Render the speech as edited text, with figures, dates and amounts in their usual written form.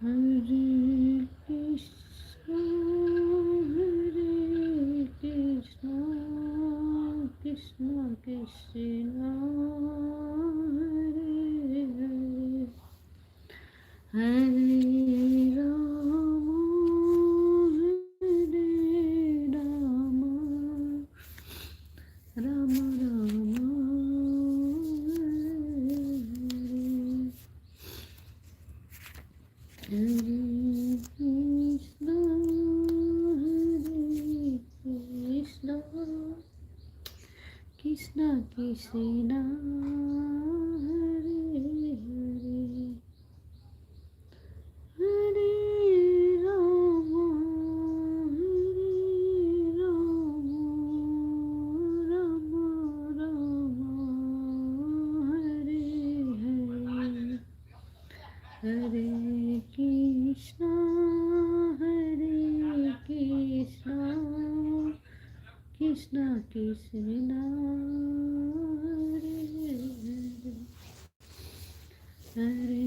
Hare Krishna, Hare Krishna, Krishna Krishna, Hare Hare, Hare Rama, Hare Rama, Rama Rama, Hare Hare, Hare Krishna, Hare Krishna, Krishna Krishna, Hare Hare, Hare Rama, Hare Rama, Rama Rama, Hare Hare, Hare Krishna, Hare Krishna, Krishna Krishna, Hare Hare, Hare